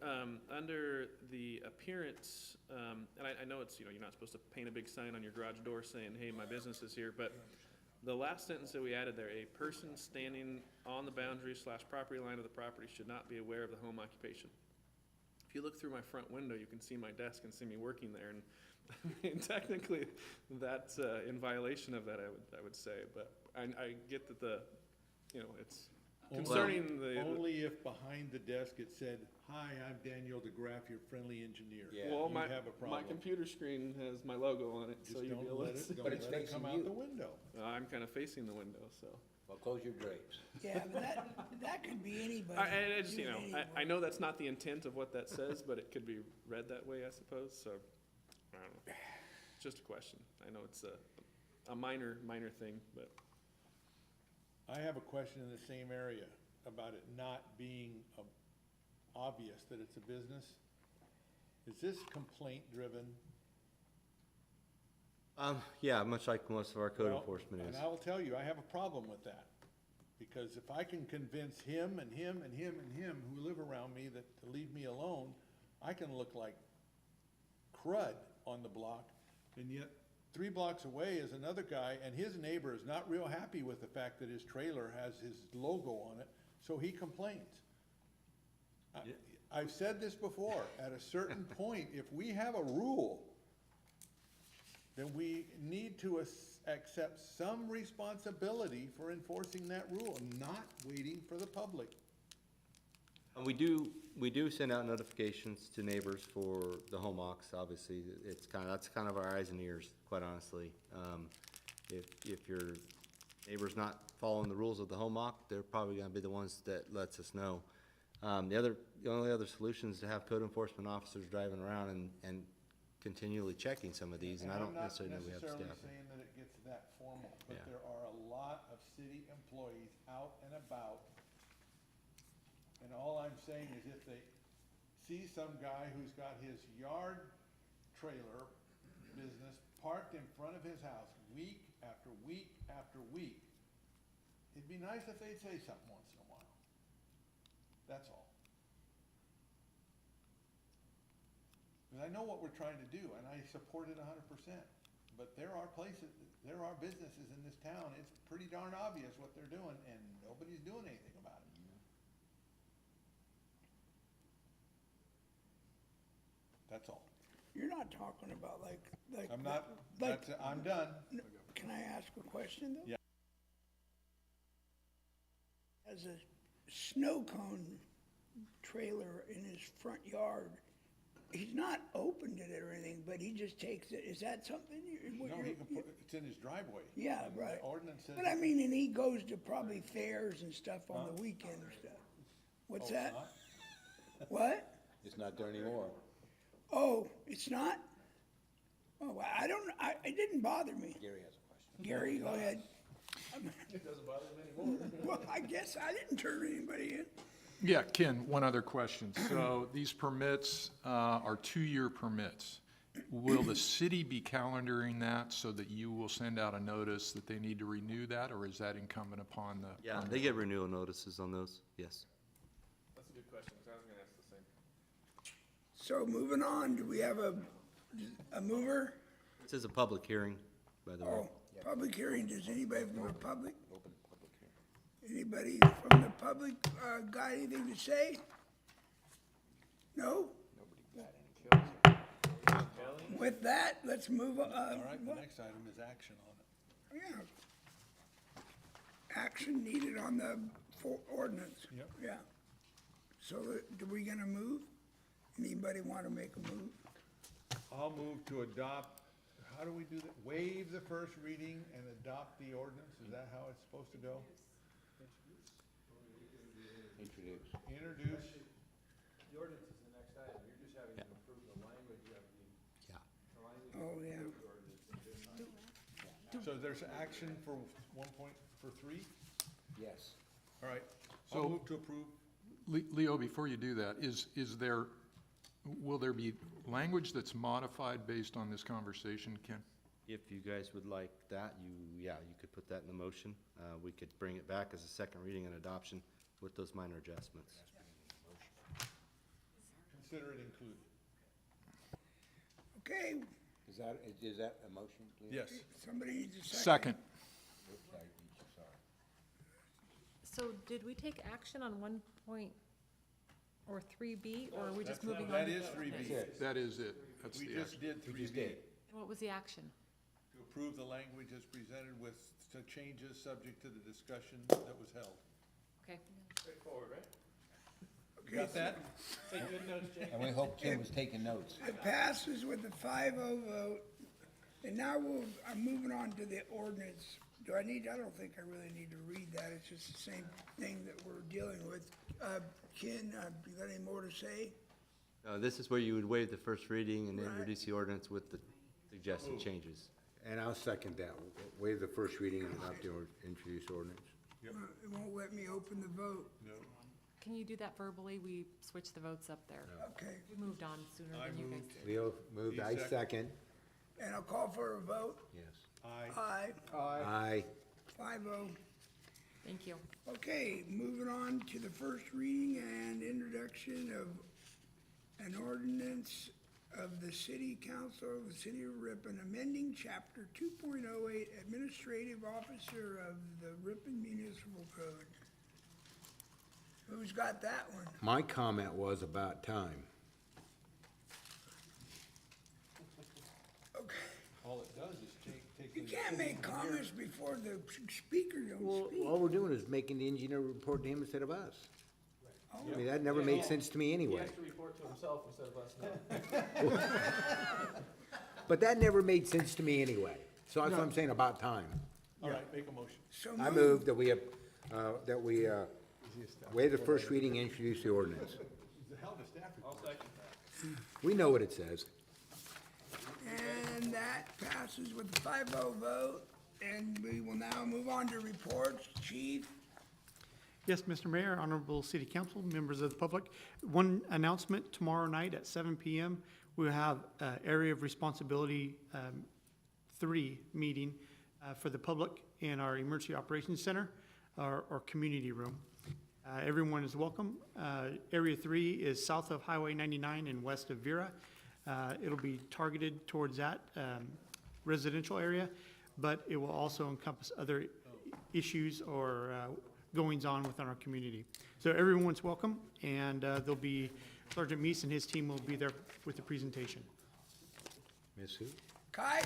Under the appearance, and I know it's, you're not supposed to paint a big sign on your garage door saying, hey, my business is here, but the last sentence that we added there, a person standing on the boundary / property line of the property should not be aware of the home occupation. If you look through my front window, you can see my desk and see me working there, and technically, that's in violation of that, I would say, but I get that it's concerning the. Only if behind the desk it said, "Hi, I'm Daniel DeGraff, your friendly engineer." Well, You'd my have a problem. computer screen has my logo on it, so Just you'd be don't able let to it, see. don't But it's let it facing come you. out the window. I'm kind of facing the window, so. Well, close your drapes. Yeah, but that could be anybody. I just, doing I anywhere. know that's not the intent of what that says, but it could be read that way, I suppose, so, I don't know. It's just a question. I know it's a minor thing, but. I have a question in the same area about it not being obvious that it's a business. Is this complaint driven? Yeah, much like most of our code Well, enforcement is. And I will tell you, I have a problem with that. Because if I can convince him and him and him and him who live around me that to leave me alone, I can look like crud on the block. And yet, 3 blocks away is another guy, and his neighbor is not real happy with the fact that his trailer has his logo on it, so he complains. I've said this before, at a certain point, if we have a rule, then we need to accept some responsibility for enforcing that rule, and not waiting for the public. And we do send out notifications to neighbors for the home ox, obviously. That's kind of our eyes and ears, quite honestly. If your neighbor's not following the rules of the home ox, they're probably gonna be the ones that lets us know. The only other solution is to have code enforcement officers driving around and continually checking some of these, and I don't I'm not necessarily know we have necessarily staff. saying that it gets that formal, but Yeah. there are a lot of city employees out and about. And all I'm saying is if they see some guy who's got his yard trailer business parked in front of his house week after week after week, it'd be nice if they'd say something once in a while. That's all. Because I know what we're trying to do, and I support it 100%. But there are places, there are businesses in this town, it's pretty darn obvious what they're doing, and nobody's doing anything about it. That's all. You're not talking about like. I'm not, like- that's, I'm done. Can I ask a question though? Yeah. As a snow cone trailer in his front yard, he's not opened it or anything, but he just takes it. Is that something you? what No, you're- he can put, it's in his driveway. Yeah, And the right. ordinance says. But I mean, and he goes to probably fairs and stuff on the weekend or stuff. What's Oh, that? it's not? What? It's not there anymore. Oh, it's not? Oh, well, I don't, it didn't bother me. Gary has a question. Gary, go ahead. It doesn't bother me anymore. Well, I guess I didn't turn anybody in. Yeah, Ken, one other question. So these permits are 2-year permits. Will the city be calendaring that so that you will send out a notice that they need to renew that, or is that incumbent upon the? Yeah, they get renewal notices on those, yes. That's a good question, 'cause I was gonna ask the same. So moving on, do we have a mover? This is a public hearing, by the way. Oh, public hearing, does anybody from the public? Anybody from the public, got anything to say? No? With that, let's move, All right, the next item is action on it. yeah. Action needed on the ordinance. Yep. Yeah. So, do we gonna move? Anybody wanna make a move? I'll move to adopt, how do we do that? Waive the first reading and adopt the ordinance? Is that how it's supposed to go? Introduce. Introduce. The ordinance is the next item. You're just having to approve the language of the. Yeah. Oh, yeah. So there's action for 3? Yes. All right. So- I'll move to approve. Leo, before you do that, will there be language that's modified based on this conversation, Ken? If you guys would like that, you could put that in the motion. We could bring it back as a second reading and adoption with those minor adjustments. Consider it included. Okay, Is that a motion, please? Yes. somebody needs a second. Second. So did we take action on 3B, or are we just moving on? That to is the- 3B. That is it. That's We the just action. did 3B. What was the action? To approve the language as presented with the changes subject to the discussion that was held. Okay. Straightforward, right? You got that? Take good notes, Jake. And we hope Kim was taking notes. It passes with a 5-0 vote. And now I'm moving on to the ordinance. I don't think I really need to read that. It's just the same thing that we're dealing with. Ken, you got any more to say? This is where you would waive the first reading and Right. introduce the ordinance with the suggested changes. And I'll second that. Waive the first reading and adopt the introduced ordinance. It won't let me open the vote. No. Can you do that verbally? We switched the votes up there. Okay, We moved on sooner I than you guys moved. did. Leo moved, I second. and I'll call for a vote. Yes. Aye. Aye, Aye. 5-0. Thank you. Okay, moving on to the first reading and introduction of an ordinance of the City Council of the City of Ripon, amending Chapter 2.08, Administrative Officer of the Ripon Municipal Code. Who's got that one? My comment was about time. Okay, All it does is take. you can't make comments before the speaker don't speak. All we're doing is making the engineer report to him instead of us. I mean, that never made sense to me He anyway. has to report to himself instead of us now. But that never made sense to me anyway. So that's what I'm saying about time. All right, make a motion. So I moved. move that we waive the first reading and introduce the ordinance. The hell of a staff report. I'll second that. We know what it says. And that passes with a 5-0 vote. And we will now move on to reports. Chief? Yes, Mr. Mayor, Honorable City Council, members of the public. One announcement, tomorrow night at 7 p.m., we'll have Area of Responsibility 3 meeting for the public in our Emergency Operations Center, our community room. Everyone is welcome. Area 3 is south of Highway 99 and west of Vera. It'll be targeted towards that residential area, but it will also encompass other issues or goings on within our community. So everyone's welcome, and there'll be Sergeant Meese and his team will be there with the presentation. Ms. who? Kai?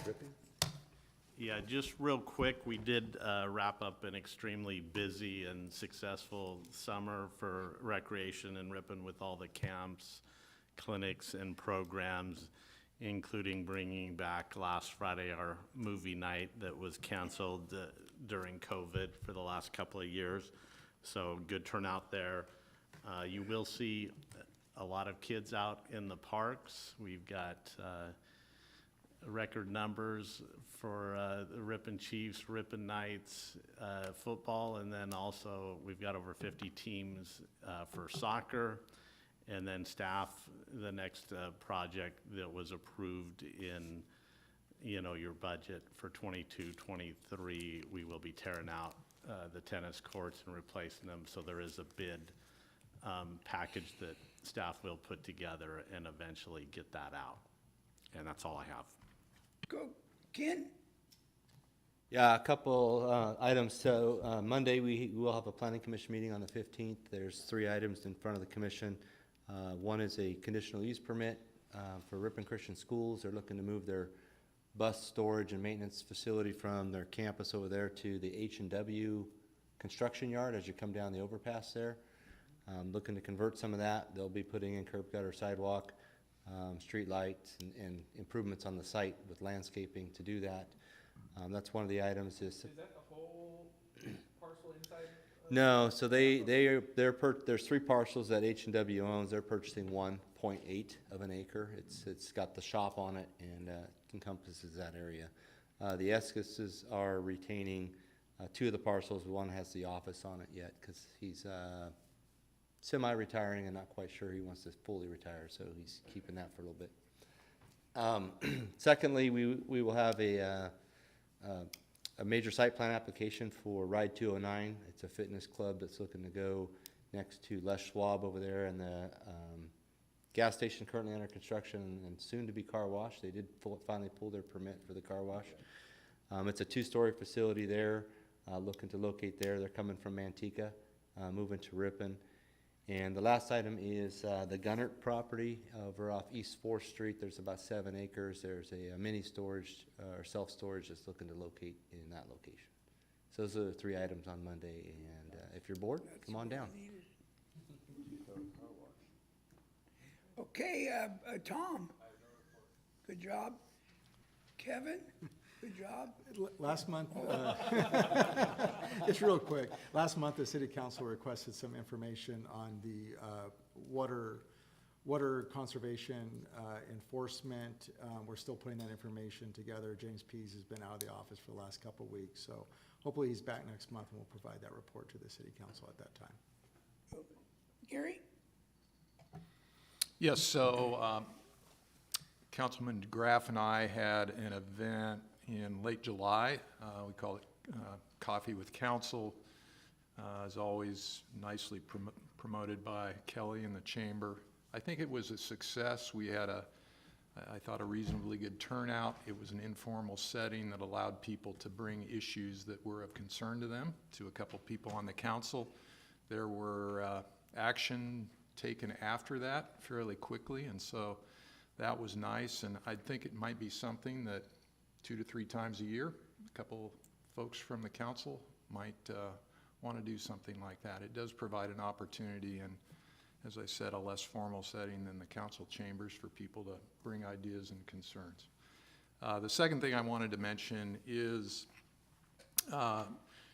Yeah, just real quick, we did wrap up an extremely busy and successful summer for recreation in Ripon with all the camps, clinics, and programs, including bringing back last Friday our movie night that was canceled during COVID for the last couple of years. So good turnout there. You will see a lot of kids out in the parks. We've got record numbers for the Ripon Chiefs, Ripon Knights football, and then also we've got over 50 teams for soccer. And then staff, the next project that was approved in, your budget for 22-23, we will be tearing out the tennis courts and replacing them. So there is a bid package that staff will put together and eventually get that out. And that's all I have. Go. Ken? Yeah, a couple items. So Monday, we will have a planning commission meeting on the 15th. There's 3 items in front of the commission. One is a conditional use permit for Ripon Christian Schools. They're looking to move their bus storage and maintenance facility from their campus over there to the H&W construction yard as you come down the overpass there. Looking to convert some of that. They'll be putting in curb gutter, sidewalk, street lights, and improvements on the site with landscaping to do that. That's one of the items. Is that the whole parcel inside? No, so there's 3 parcels that H&W owns. They're purchasing 1.8 of an acre. It's got the shop on it and encompasses that area. The Eskeses are retaining 2 of the parcels. One has the office on it yet because he's semi-retiring and not quite sure he wants to fully retire, so he's keeping that for a little bit. Secondly, we will have a major site plan application for Ride 209. It's a fitness club that's looking to go next to Les Schwab over there, and the gas station currently under construction and soon to be car wash. They did finally pull their permit for the car wash. It's a 2-story facility there, looking to locate there. They're coming from Manteca, moving to Ripon. And the last item is the Gunnert property over off East 4th Street. There's about 7 acres. There's a mini storage or self-storage that's looking to locate in that location. So those are the 3 items on Monday. And if you're bored, come on down. Okay, Tom? Good job. Kevin? Good job. Last month, it's real quick. Last month, the city council requested some information on the water conservation enforcement. We're still putting that information together. James Pease has been out of the office for the last couple of weeks, so hopefully he's back next month and we'll provide that report to the city council at that time. Gary? Yes, so Councilman DeGraff and I had an event in late July. We call it Coffee with Council. As always, nicely promoted by Kelly and the Chamber. I think it was a success. We had I thought, a reasonably good turnout. It was an informal setting that allowed people to bring issues that were of concern to them to a couple people on the council. There were action taken after that fairly quickly, and so that was nice. And I think it might be something that 2 to 3 times a year, a couple folks from the council might want to do something like that. It does provide an opportunity, and as I said, a less formal setting than the council chambers for people to bring ideas and concerns. The second thing I wanted to mention is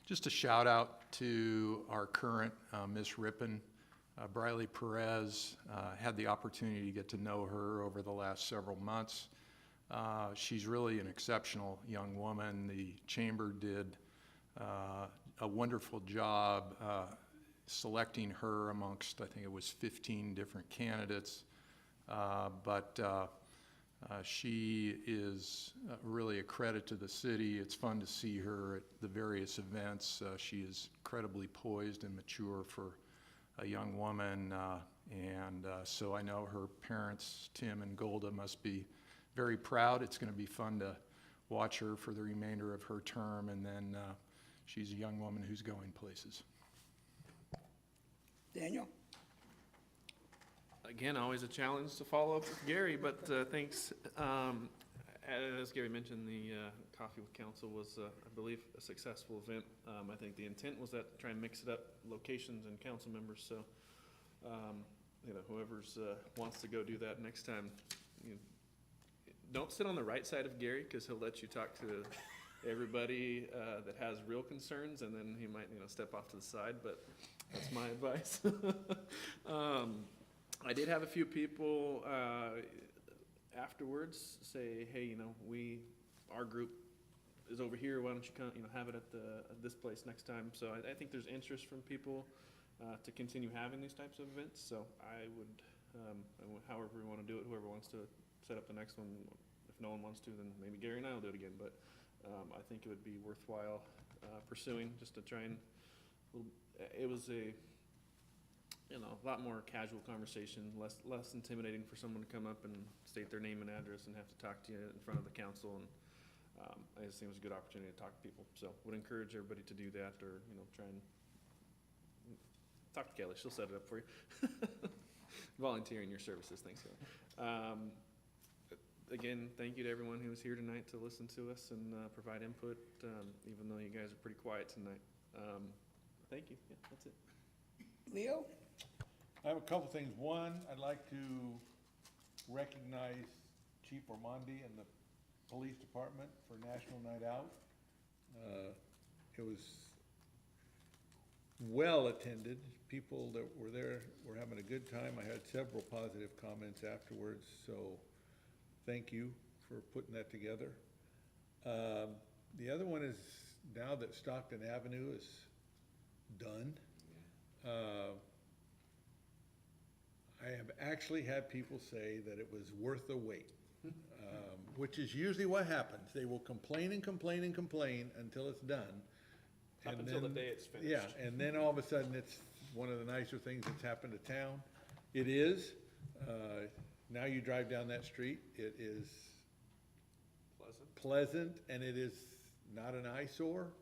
just a shout out to our current Miss Ripon, Briley Perez. Had the opportunity to get to know her over the last several months. She's really an exceptional young woman. The chamber did a wonderful job selecting her amongst, I think it was 15 different candidates. But she is really a credit to the city. It's fun to see her at the various events. She is incredibly poised and mature for a young woman. So I know her parents, Tim and Golda, must be very proud. It's going to be fun to watch her for the remainder of her term. And then she's a young woman who's going places. Daniel? Again, always a challenge to follow up with Gary, but thanks. As Gary mentioned, the Coffee with Council was, I believe, a successful event. I think the intent was that to try and mix it up, locations and council members. So, whoever's wants to go do that next time, don't sit on the right side of Gary, because he'll let you talk to everybody that has real concerns, and then he might, step off to the side. But that's my advice. I did have a few people afterwards say, hey, our group is over here. Why don't you come, have it at this place next time? So I think there's interest from people to continue having these types of events. So I would, however we want to do it, whoever wants to set up the next one. If no one wants to, then maybe Gary and I will do it again. But I think it would be worthwhile pursuing, just to try and. It was a lot more casual conversation, less intimidating for someone to come up and state their name and address and have to talk to you in front of the council. And I just think it was a good opportunity to talk to people. So would encourage everybody to do that, or try and talk to Kelly. She'll set it up for you. Volunteering your services. Thanks, Kelly. Again, thank you to everyone who was here tonight to listen to us and provide input, even though you guys are pretty quiet tonight. Thank you. Yeah, that's it. Leo? I have a couple things. One, I'd like to recognize Chief Ormondi and the police department for National Night Out. It was well attended. People that were there were having a good time. I had several positive comments afterwards, so thank you for putting that together. The other one is, now that Stockton Avenue is done, I have actually had people say that it was worth the wait, which is usually what happens. They will complain and complain and complain until it's done. Up until the day it's finished. Yeah, and then all of a sudden, it's one of the nicer things that's happened to town. It is. Now you drive down that street, it is pleasant, and it is not an eyesore.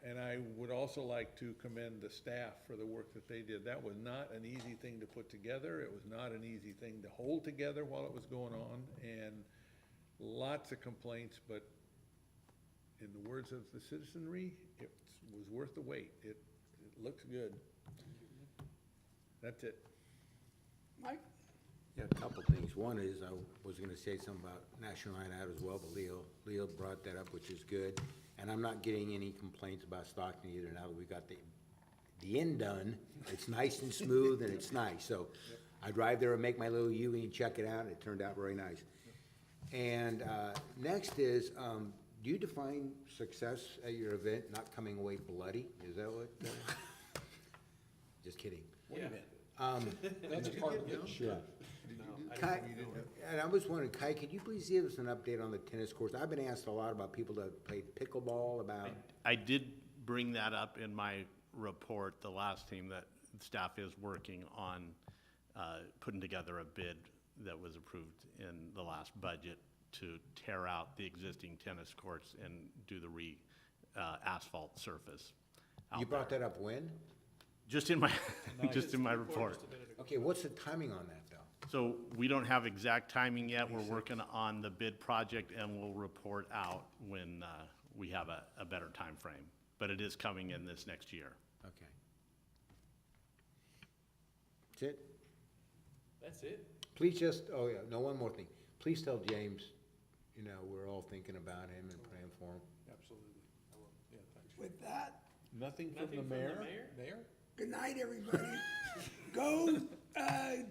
And I would also like to commend the staff for the work that they did. That was not an easy thing to put together. It was not an easy thing to hold together while it was going on, and lots of complaints, but in the words of the citizenry, it was worth the wait. It looks good. That's it. Mike? Yeah, a couple things. One is, I was gonna say something about National Night Out as well, but Leo brought that up, which is good. And I'm not getting any complaints about Stockton either, now that we got the end done. It's nice and smooth and it's nice. So I drive there and make my little U-E and check it out, and it turned out very nice. And next is, do you define success at your event not coming away bloody? Is that what? Just kidding. Yeah. That's a part of it. Sure. Kai, and I was wondering, Kai, could you please give us an update on the tennis courts? I've been asked a lot about people that played pickleball, about. I did bring that up in my report, the last team that staff is working on putting together a bid that was approved in the last budget to tear out the existing tennis courts and do the asphalt surface. You brought that up when? Just in my, just in my report. Okay, what's the timing on that, though? So we don't have exact timing yet. We're working on the bid project, and we'll report out when we have a better time frame. But it is coming in this next year. Okay. That's it? That's it. Please just, oh yeah, no, one more thing. Please tell James, we're all thinking about him and praying for him. Absolutely. I will. Yeah, thanks. With that, Nothing from the mayor? good night, everybody. Go Giants.